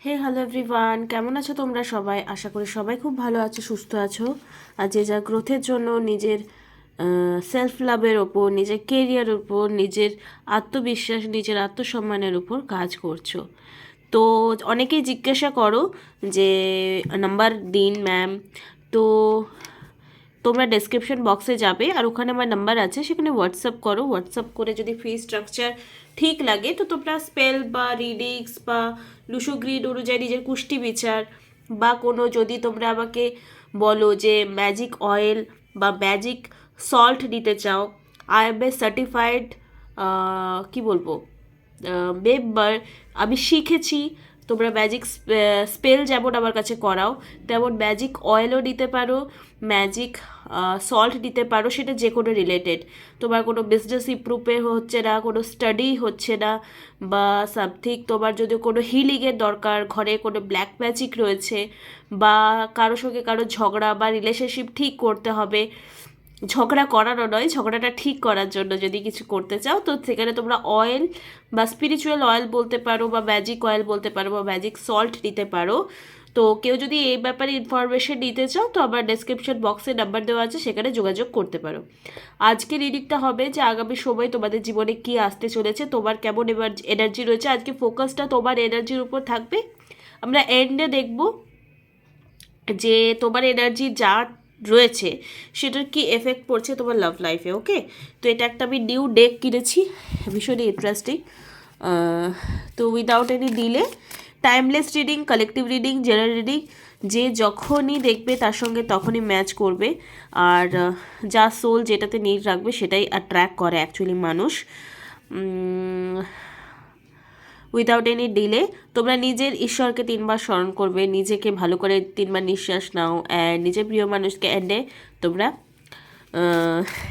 Hello everyone, কেমন আছো তোমরা সবাই? আশা করি সবাই খুব ভালো আছো, সুস্থ আছো। আর যে যা গ্রোথের জন্য নিজের সেলফ লাভের ওপর, নিজের কেরিয়ারের উপর, নিজের আত্মবিশ্বাস, নিজের আত্মসম্মানের উপর কাজ করছো। তো অনেকেই জিজ্ঞাসা করো যে নাম্বার দিন ম্যাম। তো তোমরা ডেসক্রিপশন বক্সে যাবে আর ওখানে আমার নাম্বার আছে, সেখানে হোয়াটসঅ্যাপ করো। হোয়াটসঅ্যাপ করে যদি ফি স্ট্রাকচার ঠিক লাগে তো তোমরা স্পেল বা রিডিংস বা লুসো গ্রিড অনুযায়ী নিজের কুষ্টি বিচার বা কোনো, যদি তোমরা আমাকে বলো যে ম্যাজিক অয়েল বা ম্যাজিক সল্ট নিতে চাও, আই এম এ সার্টিফাইড কী বলবো মেম্বার, আমি শিখেছি। তোমরা ম্যাজিক স্পেল যেমন আমার কাছে করাও, তেমন ম্যাজিক অয়েলও নিতে পারো, ম্যাজিক সল্ট দিতে পারো। সেটা যে কোনো রিলেটেড, তোমার কোনো বিজনেস ইমপ্রুভের হচ্ছে না, কোনো স্টাডি হচ্ছে না, বা সামথিং তোমার যদি কোনো হিলিংয়ের দরকার, ঘরে কোনো ব্ল্যাক ম্যাজিক রয়েছে, বা কারো সঙ্গে কারো ঝগড়া বা রিলেশনশিপ ঠিক করতে হবে, ঝগড়া করানো নয়, ঝগড়াটা ঠিক করার জন্য যদি কিছু করতে চাও, তো সেখানে তোমরা অয়েল বা স্পিরিচুয়াল অয়েল বলতে পারো, বা ম্যাজিক অয়েল বলতে পারো, বা ম্যাজিক সল্ট দিতে পারো। তো কেউ যদি এই ব্যাপারে ইনফরমেশন নিতে চাও তো আমার ডেসক্রিপশন বক্সে নাম্বার দেওয়া আছে, সেখানে যোগাযোগ করতে পারো। আজকে রিডিংটা হবে যে আগামী সময় তোমাদের জীবনে কি আসতে চলেছে, তোমার কেমন এবার এনার্জি রয়েছে। আজকে ফোকাসটা তোমার এনার্জির উপর থাকবে। আমরা এন্ডে দেখব যে তোমার এনার্জি যা রয়েছে সেটার কি এফেক্ট পড়ছে তোমার লাভ লাইফে। ওকে, তো এটা একটা আমি নিউ ডেক কিনেছি, ভীষণই ইন্টারেস্টিং। তো without any delay, timeless reading, collective reading, general reading, যে যখনই দেখবে তার সঙ্গে তখনই ম্যাচ করবে। আর যা সোল যেটাতে নিড রাখবে সেটাই অ্যাট্রাক্ট করে অ্যাকচুয়ালি মানুষ। উইদাউট এনি ডিলে তোমরা নিজের ঈশ্বরকে 3বার স্মরণ করবে, নিজেকে ভালো করে 3বার নিঃশ্বাস নাও, অ্যান্ড নিজের প্রিয় মানুষকে এন্ডে তোমরা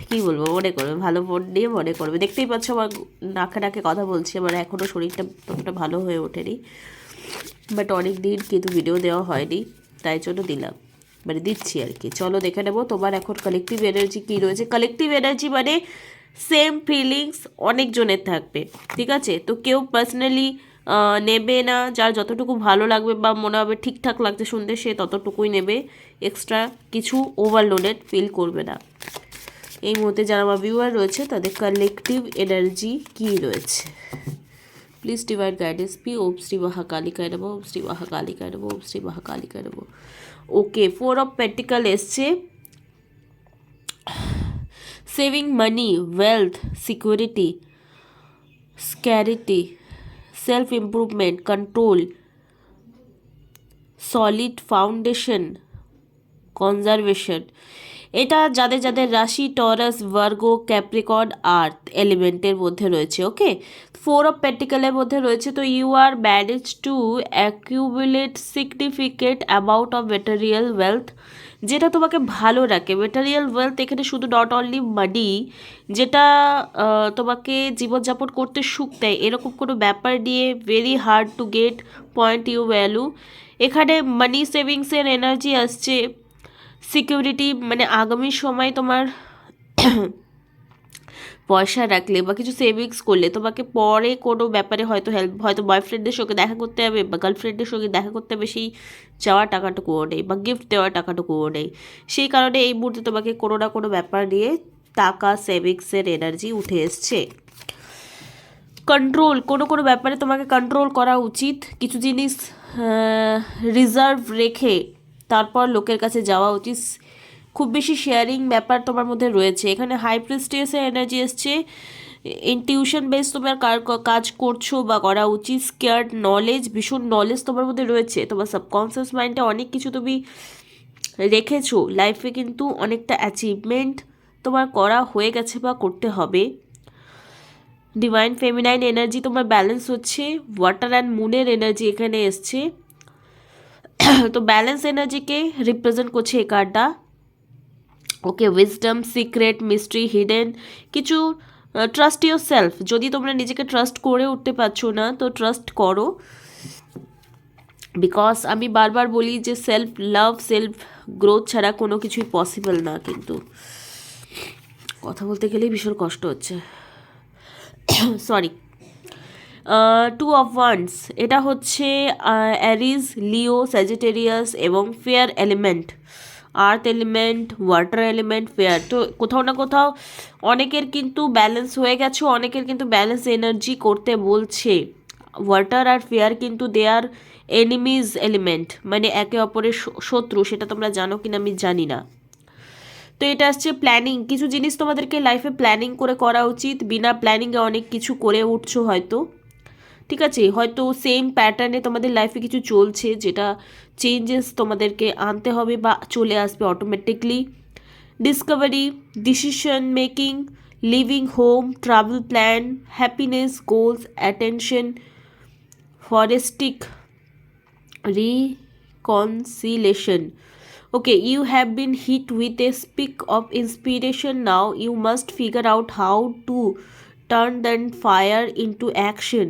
কী বলবো মনে করবে, ভালো মন দিয়ে মনে করবে। দেখতেই পাচ্ছ আমার নাকে নাকে কথা বলছি, আমার এখনও শরীরটা ততটা ভালো হয়ে ওঠেনি, বাট অনেক দিন কিন্তু ভিডিও দেওয়া হয়নি, তাই জন্য দিলাম, মানে দিচ্ছি আর কি। চলো দেখে নেবো তোমার এখন কালেকটিভ এনার্জি কী রয়েছে। কালেকটিভ এনার্জি মানে সেম ফিলিংস অনেকজনের থাকবে, ঠিক আছে? তো কেউ পার্সোনালি নেবে না, যার যতটুকু ভালো লাগবে বা মনে হবে ঠিকঠাক লাগছে শুনতে, সে ততটুকুই নেবে, এক্সট্রা কিছু ওভারলোডেড ফিল করবে না। এই মুহূর্তে যারা আমার ভিউয়ার রয়েছে তাদের কালেকটিভ এনার্জি কী রয়েছে, প্লিজ ডিভাইড গাইডেন্স পি। ওম শ্রী মহাকালিকায় নমঃ, ওম শ্রী মহাকালিকায় নমঃ, ওম শ্রী মহাকালিকায় নমঃ। ওকে, 4 অফ পেন্টিকল এসছে। Saving money, wealth, security, scarcity, self improvement, control, solid foundation, conservation. এটা যাদের যাদের রাশি টরাস, ভার্গো, ক্যাপ্রিকর্ন, আর্থ এলিমেন্টের মধ্যে রয়েছে। ওকে, 4 অফ পেন্টিকলের মধ্যে রয়েছে। তো you are manage to accumulate significant amount of material wealth, যেটা তোমাকে ভালো রাখে। ম্যাটেরিয়াল ওয়েলথ এখানে শুধু নট অনলি মানি, যেটা তোমাকে জীবনযাপন করতে সুখ দেয়, এরকম কোনো ব্যাপার নিয়ে very hard to get point you value. এখানে মানি সেভিংসের এনার্জি আসছে, সিকিউরিটি মানে আগামী সময় তোমার পয়সা রাখলে বা কিছু সেভিংস করলে তোমাকে পরে কোনো ব্যাপারে হয়তো হেল্প, হয়তো বয়ফ্রেন্ডের সঙ্গে দেখা করতে হবে বা গার্লফ্রেন্ডের সঙ্গে দেখা করতে হবে, সেই যাওয়ার টাকাটুকুও নেই বা গিফট দেওয়ার টাকাটুকুও নেই। সেই কারণে এই মুহূর্তে তোমাকে কোনো না কোনো ব্যাপার নিয়ে টাকা সেভিংসের এনার্জি উঠে এসছে। কন্ট্রোল, কোনো কোনো ব্যাপারে তোমাকে কন্ট্রোল করা উচিত, কিছু জিনিস রিজার্ভ রেখে তারপর লোকের কাছে যাওয়া উচিত। খুব বেশি শেয়ারিং ব্যাপার তোমার মধ্যে রয়েছে। এখানে হাই প্রিস্টেসের এনার্জি এসছে, ইনটিউশন বেস তোমার কাজ করছো বা করা উচিত। স্কেয়ার্ড নলেজ, ভীষণ নলেজ তোমার মধ্যে রয়েছে, তোমার সাবকনসিয়াস মাইন্ডে অনেক কিছু তুমি রেখেছো লাইফে, কিন্তু অনেকটা অ্যাচিভমেন্ট তোমার করা হয়ে গেছে বা করতে হবে। ডিভাইন ফেমিনাইন এনার্জি তোমার ব্যালেন্স হচ্ছে, ওয়াটার অ্যান্ড মুনের এনার্জি এখানে এসছে। তো ব্যালেন্স এনার্জিকে রিপ্রেজেন্ট করছে এই কার্ডটা। ওকে, উইজডম, সিক্রেট, মিস্ট্রি, হিডেন কিছু। ট্রাস্ট ইউর সেলফ, যদি তোমরা নিজেকে ট্রাস্ট করে উঠতে পারছো না তো ট্রাস্ট করো, বিকজ আমি বারবার বলি যে সেলফ লাভ, সেলফ গ্রোথ ছাড়া কোনো কিছুই পসিবল না। কিন্তু কথা বলতে গেলেই ভীষণ কষ্ট হচ্ছে, সরি। টু অফ ওয়ান্স, এটা হচ্ছে অ্যারিজ, লিও, স্যাজিটেরিয়াস এবং fair element, earth element, water element, fair. তো কোথাও না কোথাও অনেকের কিন্তু ব্যালেন্স হয়ে গেছে, অনেকের কিন্তু ব্যালেন্স এনার্জি করতে বলছে। ওয়াটার আর ফেয়ার কিন্তু দে আর এনিমিজ এলিমেন্ট, মানে একে অপরের শত্রু, সেটা তোমরা জানো কিনা আমি জানি না। তো এটা আসছে প্ল্যানিং, কিছু জিনিস তোমাদেরকে লাইফে প্ল্যানিং করে করা উচিত। বিনা প্ল্যানিংয়ে অনেক কিছু করে উঠছো হয়তো, ঠিক আছে, হয়তো সেম প্যাটার্নে তোমাদের লাইফে কিছু চলছে যেটা চেঞ্জেস তোমাদেরকে আনতে হবে বা চলে আসবে automatically. Discovery, decision making, leaving home, travel plan, happiness, goals, attention, ফরেস্টিক, reconciliation. Okay, you have been hit with a speak of inspiration. Now you must figure out how to turn that fire into action.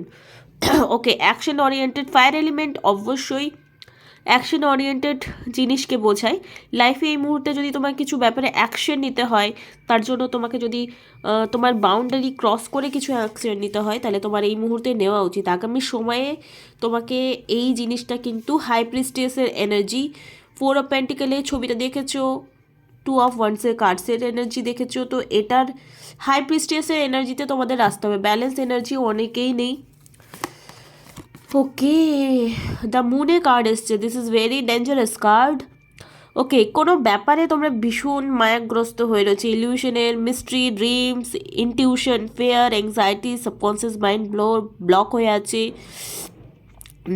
Okay, action oriented fire element অবশ্যই action oriented জিনিসকে বোঝায়। লাইফে এই মুহূর্তে যদি তোমার কিছু ব্যাপারে অ্যাকশন নিতে হয়, তার জন্য তোমাকে যদি তোমার বাউন্ডারি ক্রস করে কিছু অ্যাকশন নিতে হয়, তাহলে তোমার এই মুহূর্তে নেওয়া উচিত। আগামী সময়ে তোমাকে এই জিনিসটা কিন্তু হাই প্রিস্টিয়াসের এনার্জি, 4 অফ পেন্টিকেলের ছবিটা দেখেছো, 2 অফ ওয়ান্সের কার্ডসের এনার্জি দেখেছো, তো এটার হাই প্রিস্টিয়াসের এনার্জিতে তোমাদের আসতে হবে। ব্যালেন্স এনার্জি অনেকেই নেই। ওকে, দ্য মুনে কার্ড এসছে, this is very dangerous card. Okay, কোনো ব্যাপারে তোমরা ভীষণ মায়াগ্রস্ত হয়ে রয়েছে, ইলিউশনের, mystery, dreams, intuition, fear, anxiety, subconscious mind block হয়ে আছে।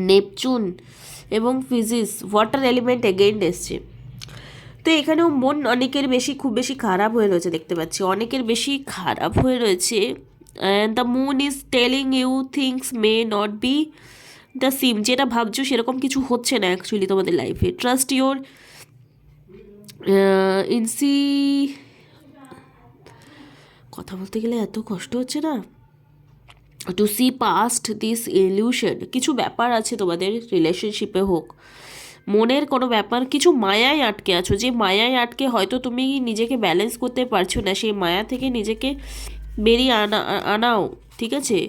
নেপচুন এবং ফিজিক্স, ওয়াটার এলিমেন্ট এগেইন এসছে। তো এখানেও মন অনেকের বেশি, খুব বেশি খারাপ হয়ে রয়েছে দেখতে পাচ্ছি, অনেকের বেশি খারাপ হয়ে রয়েছে। And the moon is telling you things may not be the same, যেটা ভাবছো সেরকম কিছু হচ্ছে না অ্যাকচুয়ালি তোমাদের লাইফে। ট্রাস্ট ইউর ইনসি, কথা বলতে গেলে এত কষ্ট হচ্ছে না, to see past this illusion. কিছু ব্যাপার আছে তোমাদের রিলেশনশিপে হোক, মনের কোনো ব্যাপার, কিছু মায়ায় আটকে আছো, যে মায়ায় আটকে হয়তো তুমি নিজেকে ব্যালেন্স করতে পারছো না, সেই মায়া থেকে নিজেকে বেরিয়ে আনাও, ঠিক আছে।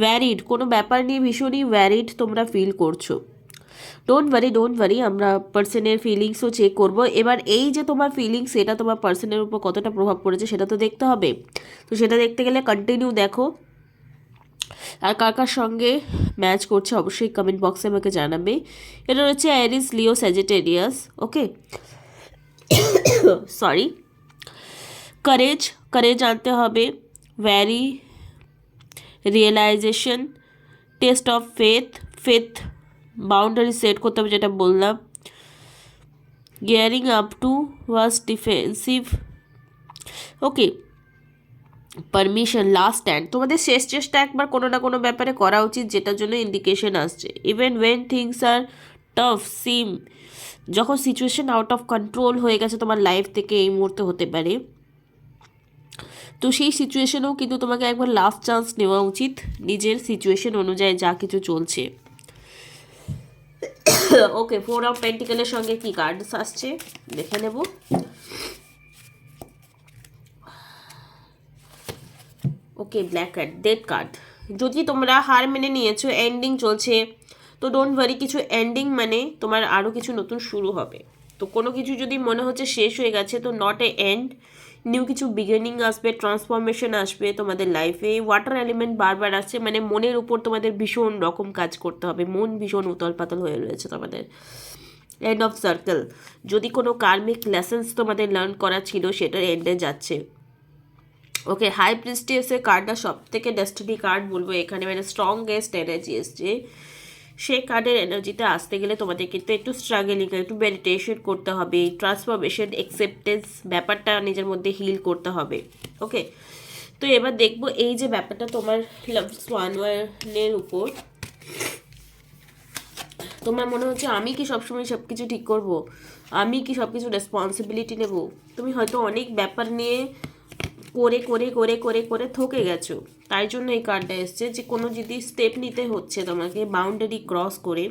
ভ্যারিড, কোনো ব্যাপার নিয়ে ভীষণই ভ্যারিড তোমরা ফিল করছো। ডোন্ট ওয়ারি, আমরা পার্সনের ফিলিংসও চেক করব। এবার এই যে তোমার ফিলিংস, এটা তোমার পার্সনের উপর কতটা প্রভাব পড়েছে সেটা তো দেখতে হবে। তো সেটা দেখতে গেলে কন্টিনিউ দেখো, আর কার কার সঙ্গে ম্যাচ করছে অবশ্যই কমেন্ট বক্সে আমাকে জানাবে। এটা হচ্ছে Aries, Leo, Sagittarius. Okay, sorry. Courage আনতে হবে, very, realization, test of faith, boundary set করতে হবে যেটা বললাম, gearing up to was defensive. Okay, permission, last stand, তোমাদের শেষ চেষ্টা একবার কোনো না কোনো ব্যাপারে করা উচিত, যেটার জন্য ইন্ডিকেশন আসছে। Even when things are tough seem, যখন সিচুয়েশন আউট অফ কন্ট্রোল হয়ে গেছে তোমার লাইফ থেকে, এই মুহূর্তে হতে পারে, তো সেই সিচুয়েশনেও কিন্তু তোমাকে একবার লাস্ট চান্স নেওয়া উচিত, নিজের সিচুয়েশন অনুযায়ী যা কিছু চলছে। ওকে, 4 অফ পেন্টিকেলের সঙ্গে কি কার্ড আসছে দেখে নেব। ওকে, ব্ল্যাক কার্ড, ডেড কার্ড। যদি তোমরা হার মেনে নিয়েছো, এন্ডিং চলছে, তো ডোন্ট ওয়ারি, কিছু এন্ডিং মানে তোমার আরও কিছু নতুন শুরু হবে। তো কোনো কিছু যদি মনে হচ্ছে শেষ হয়ে গেছে, তো নট এ এন্ড, নিউ কিছু বিগিনিং আসবে, ট্রান্সফরমেশন আসবে তোমাদের লাইফে। ওয়াটার এলিমেন্ট বারবার আসছে, মানে মনের উপর তোমাদের ভীষণ রকম কাজ করতে হবে, মন ভীষণ উতল পাতল হয়ে রয়েছে তোমাদের। এন্ড অফ সার্কেল, যদি কোনো কার্মিক লেসেন্স তোমাদের লার্ন করা ছিল সেটার এন্ডে যাচ্ছে। ওকে, হাই প্রিস্টিয়াসের কার্ডটা সব থেকে ডেস্টিনি কার্ড বলবো এখানে, মানে স্ট্রংগেস্ট এনার্জি এসছে। সেই কার্ডের এনার্জিতে আসতে গেলে তোমাদের কিন্তু একটু স্ট্রাগলিং, একটু মেডিটেশন করতে হবে, ট্রান্সফরমেশন, অ্যাকসেপ্টেন্স ব্যাপারটা নিজের মধ্যে হিল করতে হবে। ওকে, তো এবার দেখবো এই যে ব্যাপারটা তোমার লাভ ওয়ানের উপর, তোমার মনে হচ্ছে আমি কি সবসময় সব কিছু ঠিক করব, আমি কি সব কিছু রেসপন্সিবিলিটি নেব, তুমি হয়তো অনেক ব্যাপার নিয়ে করে করে করে করে করে থকে গেছো, তাই জন্য এই কার্ডটা এসছে যে কোনো যদি স্টেপ নিতে হচ্ছে তোমাকে বাউন্ডারি ক্রস করে,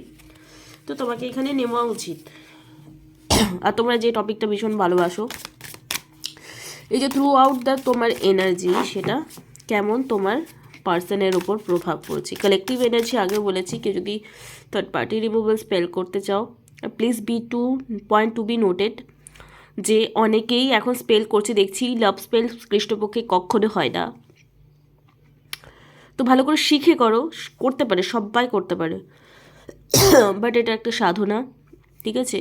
তো তোমাকে এখানে নেওয়া উচিত। আর তোমরা যে টপিকটা ভীষণ ভালোবাসো, এই যে থ্রু আউট দ্য তোমার এনার্জি, সেটা কেমন তোমার পার্সনের ওপর প্রভাব পড়ছে। কালেকটিভ এনার্জি আগে বলেছি, কেউ যদি থার্ড পার্টি রিমুভাল স্পেল করতে চাও, প্লিজ টু বি নোটেড যে অনেকেই এখন স্পেল করছে দেখছি, লাভ স্পেল কৃষ্ণপক্ষে কখনো হয় না। তো ভালো করে শিখে করো, করতে পারে, সবাই করতে পারে, বাট এটা একটা সাধনা, ঠিক আছে?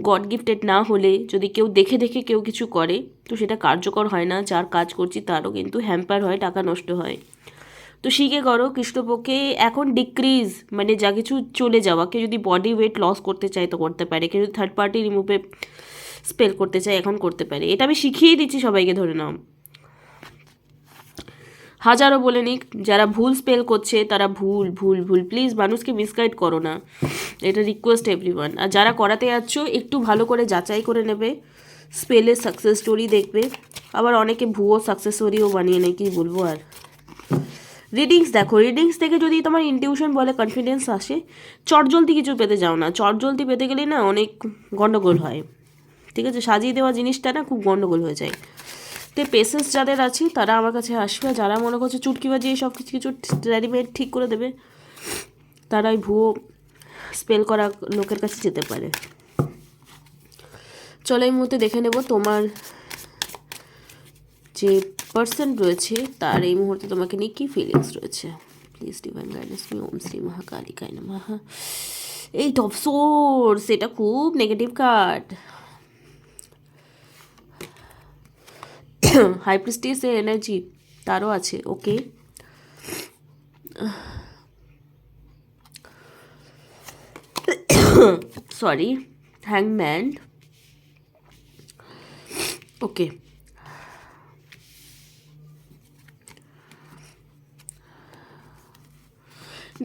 গড গিফটেড না হলে যদি কেউ দেখে দেখে কেউ কিছু করে তো সেটা কার্যকর হয় না, যার কাজ করছি তারও কিন্তু হ্যাম্পার হয়, টাকা নষ্ট হয়। তো শিখে করো। কৃষ্ণপক্ষে এখন ডিক্রিজ মানে যা কিছু চলে যাওয়া, কেউ যদি বডি ওয়েট লস করতে চায় তো করতে পারে, কেউ যদি থার্ড পার্টি রিমুভে স্পেল করতে চায় এখন করতে পারে। এটা আমি শিখিয়ে দিচ্ছি সবাইকে, ধরে নাও। হাজারও বলে নিক, যারা ভুল স্পেল করছে তারা ভুল ভুল ভুল, প্লিজ মানুষকে মিসগাইড করো না, এটা রিকোয়েস্ট এভরিওয়ান। আর যারা করাতে যাচ্ছ একটু ভালো করে যাচাই করে নেবে, স্পেলের সাকসেস স্টোরি দেখবে। আবার অনেকে ভুয়ো সাকসেস স্টোরিও বানিয়ে নেয়, কি বলবো আর। রিডিংস দেখো, রিডিংস থেকে যদি তোমার ইনটিউশন বলে কনফিডেন্স আসে, চটজলদি কিছু পেতে যাও না, চটজলদি পেতে গেলে না অনেক গণ্ডগোল হয়, ঠিক আছে? সাজিয়ে দেওয়া জিনিসটা না খুব গণ্ডগোল হয়ে যায়। তো পেশেন্স যাদের আছে তারা আমার কাছে আসবে, যারা মনে করছে চুটকি বাজিয়ে সব কিছু কিছু রেডিমেড ঠিক করে দেবে, তারাই ভুয়ো স্পেল করা লোকের কাছে যেতে পারে। চলো এই মুহূর্তে দেখে নেব তোমার যে পার্সন রয়েছে তার এই মুহূর্তে তোমাকে নিয়ে কী ফিলিংস রয়েছে। প্লিজ ডিভাইন গাইডেন্স মি, ওম শ্রী মহাকালিকায় নমঃ। এইট অফ সোর্স, এটা খুব নেগেটিভ কার্ড। হাই প্রিস্টিসের এনার্জি তারও আছে, ওকে। সরি, হ্যাংম্যান, ওকে।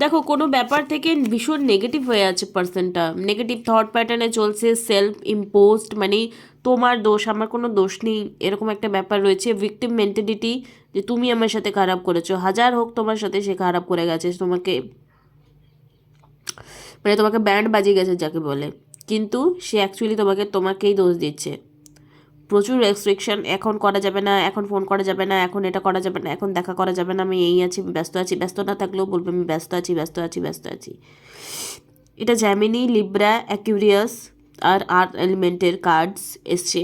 দেখো কোনো ব্যাপার থেকে ভীষণ নেগেটিভ হয়ে আছে পার্সনটা, নেগেটিভ থট প্যাটার্নে চলছে, সেলফ ইম্পোজড, মানে তোমার দোষ, আমার কোনো দোষ নেই, এরকম একটা ব্যাপার রয়েছে। ভিকটিম মেন্টালিটি, যে তুমি আমার সাথে খারাপ করেছো, হাজার হোক তোমার সাথে সে খারাপ করে গেছে, তোমাকে মানে তোমাকে ব্যান্ড বাজিয়ে গেছে যাকে বলে, কিন্তু সে অ্যাকচুয়ালি তোমাকেই দোষ দিচ্ছে। প্রচুর রেস্ট্রিকশন, এখন করা যাবে না, এখন ফোন করা যাবে না, এখন এটা করা যাবে না, এখন দেখা করা যাবে না, আমি এই আছি, ব্যস্ত আছি, ব্যস্ত না থাকলেও বলবে আমি ব্যস্ত আছি, ব্যস্ত আছি, ব্যস্ত আছি। এটা জ্যামিনি, লিব্রা, অ্যাকুরিয়াস আর আর্থ এলিমেন্টের কার্ডস এসছে।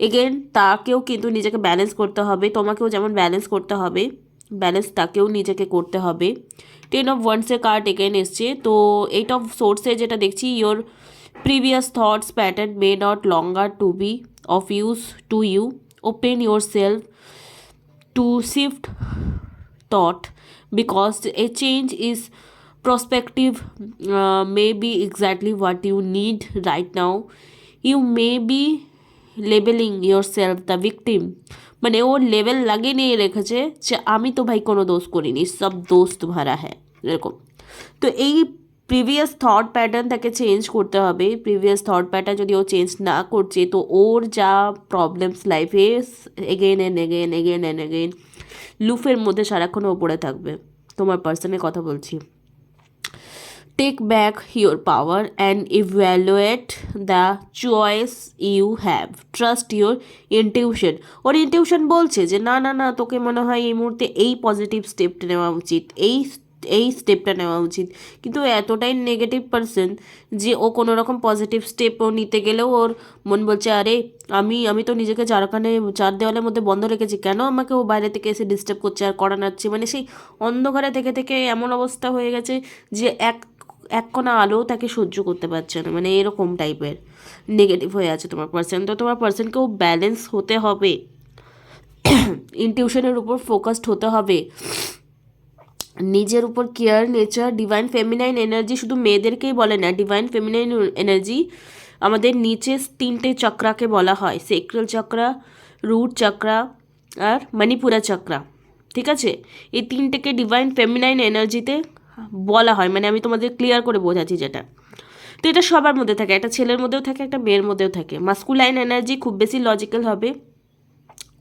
এগেন তাকেও কিন্তু নিজেকে ব্যালেন্স করতে হবে, তোমাকেও যেমন ব্যালেন্স করতে হবে, ব্যালেন্স তাকেও নিজেকে করতে হবে। 10 অফ ওয়ান্ডসের কার্ড এগেন এসছে। তো 8 অফ সোর্সে যেটা দেখছি, your previous thoughts pattern may not longer to be of use to you. Open yourself to shift thought because a change is prospective, may be exactly what you need right now. You may be labeling yourself the victim, মানে ও level লাগিয়ে নিয়ে রেখেছে যে আমি তো ভাই কোনো দোষ করিনি, সব দোষ তোমারা হ্যাঁ, এরকম। তো এই প্রিভিয়াস থট প্যাটার্ন তাকে চেঞ্জ করতে হবে। প্রিভিয়াস থট প্যাটার্ন যদি ও চেঞ্জ না করছে তো ওর যা প্রবলেমস লাইফে again and again again and again লুফের মধ্যে সারাক্ষণ ও পড়ে থাকবে। তোমার পার্সনের কথা বলছি। Take back your power and evaluate the choice you have, trust your intuition. ওর ইনটিউশন বলছে যে না না না, তোকে মনে হয় এই মুহূর্তে এই পজিটিভ স্টেপটা নেওয়া উচিত, এই স্টেপটা নেওয়া উচিত, কিন্তু এতটাই নেগেটিভ পার্সন যে ও কোনো রকম পজিটিভ স্টেপও নিতে গেলেও ওর মন বলছে আরে আমি তো নিজেকে চার দেওয়ালের মধ্যে বন্ধ রেখেছি, কেন আমাকে ও বাইরে থেকে এসে ডিস্টার্ব করছে আর করানাচ্ছে, মানে সেই অন্ধকারে থেকে থেকে এমন অবস্থা হয়ে গেছে যে এক কোনা আলো তাকে সহ্য করতে পারছে না, মানে এরকম টাইপের নেগেটিভ হয়ে আছে তোমার পার্সন। তো তোমার পার্সনকেও ব্যালেন্স হতে হবে, ইনটিউশনের উপর ফোকাসড হতে হবে, নিজের উপর care, nature, divine feminine energy শুধু মেয়েদেরকেই বলে না, ডিভাইন ফেমিনাইন এনার্জি আমাদের নিচে 3টে চক্রাকে বলা হয়, সেক্রাল চক্রা, রুট চক্রা আর মণিপুরা চক্রা, ঠিক আছে? এই 3টেকে ডিভাইন ফেমিনাইন এনার্জিতে বলা হয়, মানে আমি তোমাদের ক্লিয়ার করে বোঝাচ্ছি যেটা। তো এটা সবার মধ্যে থাকে, একটা ছেলের মধ্যেও থাকে, একটা মেয়ের মধ্যেও থাকে। মাস্কুলাইন এনার্জি খুব বেশি লজিক্যাল হবে,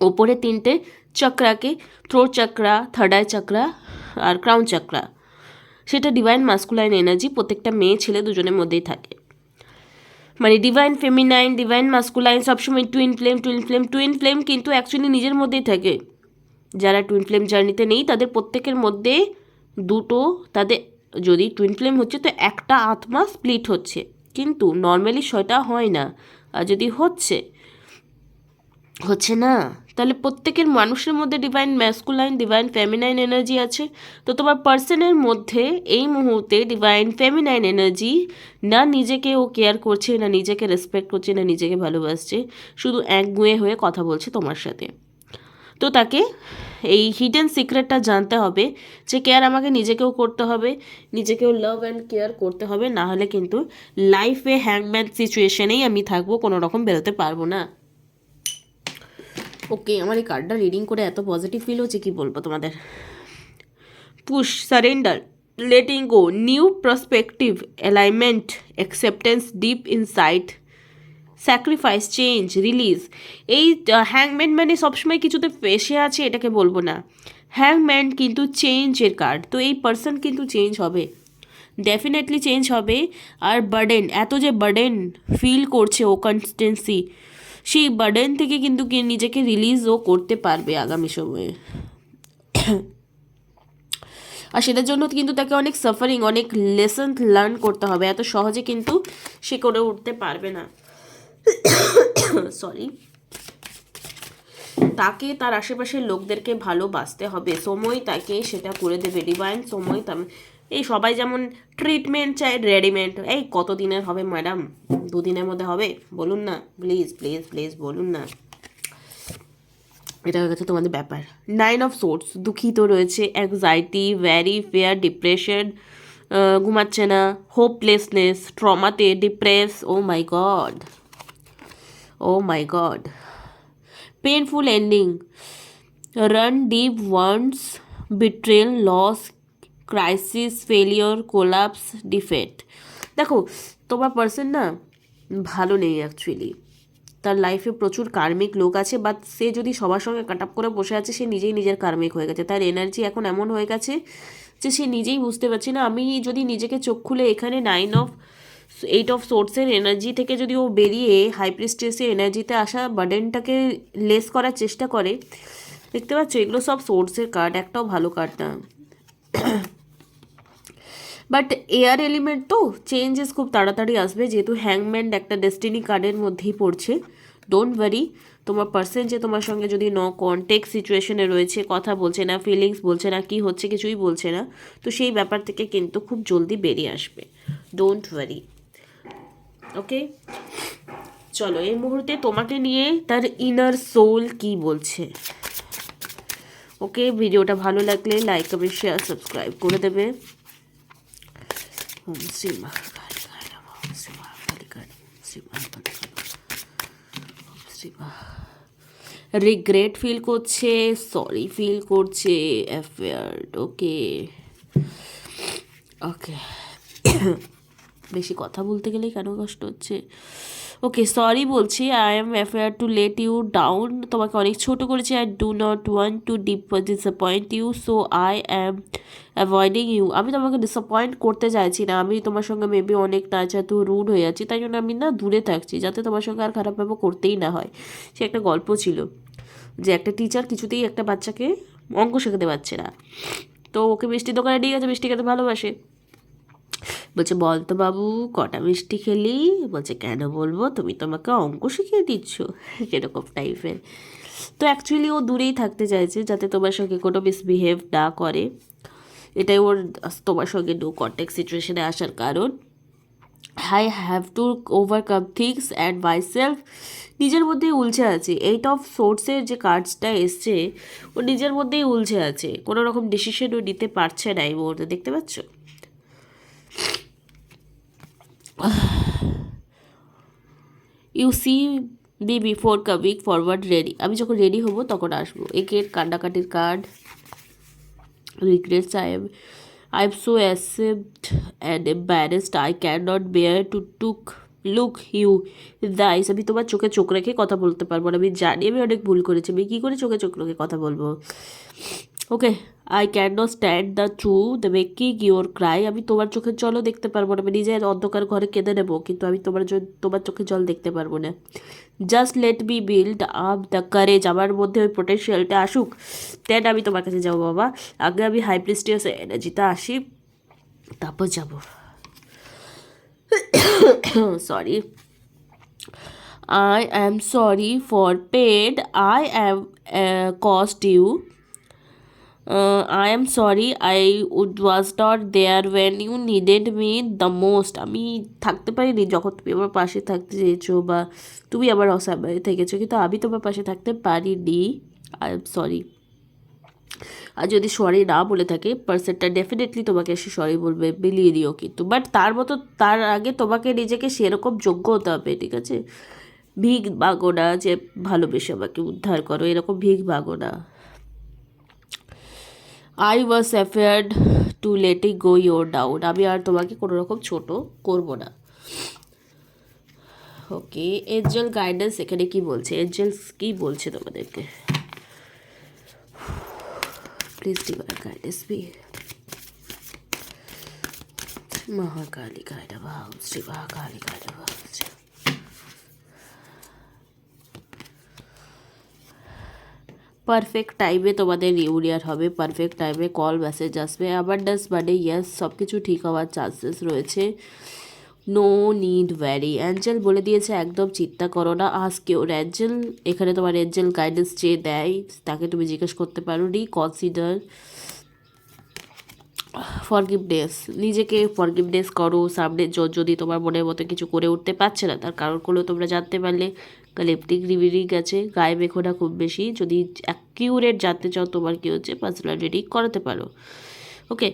ওপরে 3টে চক্রাকে, throat chakra, third eye chakra আর ক্রাউন চক্রা, সেটা ডিভাইন মাস্কুলাইন এনার্জি প্রত্যেকটা মেয়ে ছেলে দুজনের মধ্যেই থাকে। মানে ডিভাইন ফেমিনাইন, ডিভাইন মাস্কুলাইন সবসময় টুইন ফ্লেম কিন্তু অ্যাকচুয়ালি নিজের মধ্যেই থাকে। যারা টুইন ফ্লেম জার্নিতে নেই তাদের প্রত্যেকের মধ্যে দুটো, তাদের যদি টুইন ফ্লেম হচ্ছে তো একটা আত্মা স্প্লিট হচ্ছে, কিন্তু নর্মালি সেটা হয় না। আর যদি হচ্ছে না, তাহলে প্রত্যেকের মানুষের মধ্যে divine masculine divine feminine energy আছে। তো তোমার পার্সনের মধ্যে এই মুহূর্তে ডিভাইন ফেমিনাইন এনার্জি, না নিজেকে ও কেয়ার করছে, না নিজেকে রেসপেক্ট করছে, না নিজেকে ভালোবাসছে, শুধু একগুঁয়ে হয়ে কথা বলছে তোমার সাথে। তো তাকে এই হিডেন সিক্রেটটা জানতে হবে যে কেয়ার আমাকে নিজেকেও করতে হবে, নিজেকেও লাভ অ্যান্ড কেয়ার করতে হবে, না হলে কিন্তু লাইফে হ্যাংম্যান সিচুয়েশনেই আমি থাকবো, কোনো রকম বেরোতে পারবো না। ওকে, আমার এই কার্ডটা রিডিং করে এত পজিটিভ ফিল হচ্ছে, কি বলবো তোমাদের। Push, surrender, letting go, new perspective, alignment, acceptance, deep insight, sacrifice, change, release. এই হ্যাংম্যান মানে সবসময় কিছুতে ফেসে আছে এটাকে বলবো না, হ্যাংম্যান কিন্তু চেঞ্জের কার্ড। তো এই পার্সন কিন্তু চেঞ্জ হবে, ডেফিনেটলি চেঞ্জ হবে। আর বার্ডেন, এত যে বার্ডেন ফিল করছে ও কনস্টেন্সি, সেই বার্ডেন থেকে কিন্তু নিজেকে রিলিজও করতে পারবে আগামী সময়ে। আর সেটার জন্য কিন্তু তাকে অনেক সাফারিং, অনেক লেসন লার্ন করতে হবে, এত সহজে কিন্তু সে করে উঠতে পারবে না। সরি, তাকে তার আশেপাশের লোকদেরকে ভালোবাসতে হবে, সময় তাকে সেটা করে দেবে, ডিভাইন সময়। এই সবাই যেমন ট্রিটমেন্ট চাই রেডিমেড, এই কত দিনের হবে ম্যাডাম, 2 দিনের মধ্যে হবে, বলুন না প্লিজ প্লিজ প্লিজ, বলুন না। এটা হয়ে গেছে তোমাদের ব্যাপার। 9 অফ সোর্স, দুঃখিত রয়েছে, অ্যাংজাইটি, ভ্যারি ফেয়ার, ডিপ্রেশন, ঘুমাচ্ছে না, হোপলেসনেস, ট্রমাতে, depress, oh my god, oh my god, painful ending, run deep wounds, betrayal, loss, crisis, failure, collapse, defeat. দেখো, তোমার পার্সন না ভালো নেই অ্যাকচুয়ালি, তার লাইফে প্রচুর কার্মিক লোক আছে, বাট সে যদি সবার সঙ্গে কাট আপ করে বসে আছে, সে নিজেই নিজের কার্মিক হয়ে গেছে, তার এনার্জি এখন এমন হয়ে গেছে যে সে নিজেই বুঝতে পারছে না। আমি যদি নিজেকে চোখ খুলে এখানে 8 অফ সোর্সের এনার্জি থেকে যদি ও বেরিয়ে হাই প্রিস্টেসের এনার্জিতে আসা বার্ডেনটাকে লেস করার চেষ্টা করে, দেখতে পাচ্ছ এগুলো সব সোর্সের কার্ড, একটাও ভালো কার্ড না। বাট এয়ার এলিমেন্ট তো চেঞ্জেস খুব তাড়াতাড়ি আসবে, যেহেতু হ্যাংম্যান একটা ডেস্টিনি কার্ডের মধ্যেই পড়ছে। ডোন্ট ওয়ারি, তোমার পার্সন যে তোমার সঙ্গে যদি কন্টেক্ট সিচুয়েশনে রয়েছে, কথা বলছে না, ফিলিংস বলছে না, কি হচ্ছে কিছুই বলছে না, তো সেই ব্যাপার থেকে কিন্তু খুব জলদি বেরিয়ে আসবে, ডোন্ট ওয়ারি। ওকে, চলো এই মুহূর্তে তোমাকে নিয়ে তার ইনার সোল কি বলছে। ওকে, ভিডিওটা ভালো লাগলে লাইক, কমেন্ট, শেয়ার, সাবস্ক্রাইব করে দেবে। ওম শ্রী মহাকালী কালী নমঃ, ওম শ্রী মহাকালী কালী, ওম শ্রী মহাকালী কালী, ওম শ্রী রিগ্রেট ফিল করছে, সরি ফিল করছে, অ্যাফেয়ার। ওকে ওকে, বেশি কথা বলতে গেলেই কেন কষ্ট হচ্ছে। ওকে, সরি বলছি, I am afraid to let you down, তোমাকে অনেক ছোটো করেছি, I do not want to disappoint you, so I am avoiding you. আমি তোমাকে ডিসঅ্যাপয়েন্ট করতে চাইছি না, আমি তোমার সঙ্গে মেবি অনেক যেহেতু রুড হয়ে যাচ্ছি, তাই জন্য আমি না দূরে থাকছি, যাতে তোমার সঙ্গে আর খারাপ ব্যবহার করতেই না হয়। সে একটা গল্প ছিল যে একটা টিচার কিছুতেই একটা বাচ্চাকে অঙ্ক শেখাতে পারছে না, তো ওকে মিষ্টি দোকানে নিয়ে গেছে, মিষ্টি খেতে ভালোবাসে, বলছে বল তো বাবু কটা মিষ্টি খেলি, বলছে কেন বলবো, তুমি তোমাকে অঙ্ক শিখিয়ে দিচ্ছ, সেরকম টাইপের। তো অ্যাকচুয়ালি ও দূরেই থাকতে চাইছে, যাতে তোমার সঙ্গে কোনো মিসবিহেভ না করে, এটাই ওর তোমার সঙ্গে নো কন্ট্যাক্ট সিচুয়েশনে আসার কারণ। I have to overcome things and my self, নিজের মধ্যেই উলঝে আছে। 8 অফ সোর্সের যে কার্ডসটা এসছে, ও নিজের মধ্যেই উলঝে আছে, কোনো রকম ডিসিশনও নিতে পারছে না এই মুহূর্তে, দেখতে পাচ্ছ। You see be before coming forward ready, আমি যখন রেডি হব তখন আসবো। একের কান্ডাকাটির card, regrets, I am so ashamed and embarrassed, I cannot bear to look you in the eyes, আমি তোমার চোখে চোখ রেখে কথা বলতে পারবো না, আমি জানি আমি অনেক ভুল করেছি, আমি কী করে চোখে চোখ রেখে কথা বলবো। Okay, I can not stand the true the making your cry. আমি তোমার চোখের জলও দেখতে পারবো না, আমি নিজের অন্ধকার ঘরে কেঁদে নেবো, কিন্তু আমি তোমার চোখের জল দেখতে পারবো না। Just let me build up the courage, আমার মধ্যে ওই পোটেনশিয়ালটা আসুক, দেন আমি তোমার কাছে যাবো বাবা। আগে আমি হাই প্রিস্টিয়াস এনার্জিতে আসি, তারপর যাবো। Sorry, I am sorry for pain I am caused you. I am sorry I was not there when you needed me the most. আমি থাকতে পারিনি যখন তুমি আমার পাশে থাকতে চেয়েছো, বা তুমি আমার অসাময়ে থেকেছো, কিন্তু আমি তোমার পাশে থাকতে পারিনি। I am sorry. আর যদি সরি না বলে থাকে, পার্সনটা ডেফিনেটলি তোমাকে এসে সরি বলবে, বিলিয়ে দিও কিন্তু। বাট তার আগে তোমাকে নিজেকে সেরকম যোগ্য হতে হবে, ঠিক আছে? ভিক মাগো না যে ভালোবেসে আমাকে উদ্ধার করো, এরকম ভিক মাগো না। I was afraid to letting go your down, আমি আর তোমাকে কোনো রকম ছোট করবো না। ওকে, এঞ্জেল গাইডেন্স এখানে কি বলছে? এঞ্জেলস কি বলছে তোমাদেরকে? Please divine guidance me. Mahakali guide ভাব, শ্রী মহাকালী গাইড ভাব। পারফেক্ট টাইমে তোমাদের রিউনিয়ন হবে, পারফেক্ট টাইমে কল মেসেজ আসবে, অ্যাবান্ডেন্স মানে ইয়েস, সব কিছু ঠিক হওয়ার চান্সেস রয়েছে। নো নিড ভ্যারি, অ্যাঞ্জেল বলে দিয়েছে একদম চিন্তা করো না। আস্ক ইউর অ্যাঞ্জেল, এখানে তোমার অ্যাঞ্জেল গাইডেন্স চেয়ে দেয়, তাকে তুমি জিজ্ঞেস করতে পারো। কনসিডার ফরগিভনেস, নিজেকে ফরগিভনেস করো। সামনে যদি তোমার মনের মতো কিছু করে উঠতে পারছে না, তার কারণগুলো তোমরা জানতে পারলে। কালেপটিক রিভিডিং আছে, গায়ে মেখো না খুব বেশি। যদি অ্যাকিউরেট জানতে চাও তোমার কী হচ্ছে, পার্সোনাল রিডিং করাতে পারো। ওকে,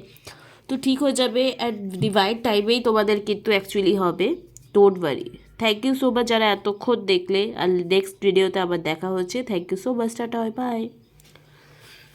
তো ঠিক হয়ে যাবে, অ্যাট ডিভাইন টাইমেই তোমাদের কিন্তু অ্যাকচুয়ালি হবে, don't worry. Thank you so much যারা এতক্ষণ দেখলে, আর নেক্সট ভিডিওতে আবার দেখা হচ্ছে। Thank you so much, tata, by.